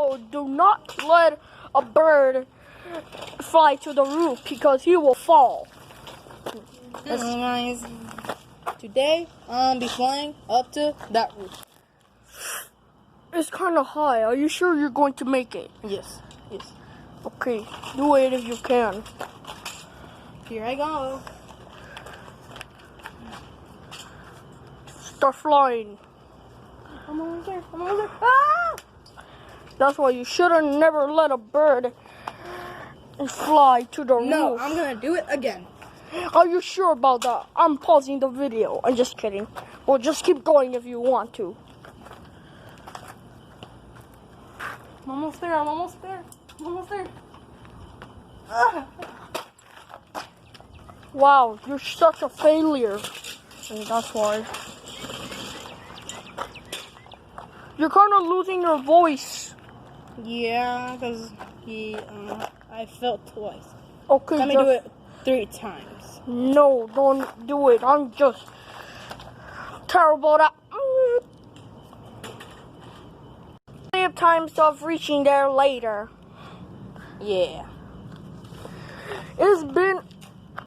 No, do not let a bird fly to the roof because he will fall. Hello guys, today I'll be flying up to that roof. It's kind of high. Are you sure you're going to make it? Yes. Okay, do it if you can. Here I go. Start flying. I'm almost there. Ah! That's why you should have never let a bird fly to the No, roof. I'm gonna do it again. Are you sure about that? I'm pausing the video. I'm just kidding. Well, just keep going if you want to. I'm almost there. Ah! Wow, you're such a failure. And that's why. You're kind of losing your voice. Yeah, because I fell twice. Okay, Let me do it 3 times. No, don't do it. I'm just terrible at. We have times of reaching there later. Yeah. It's been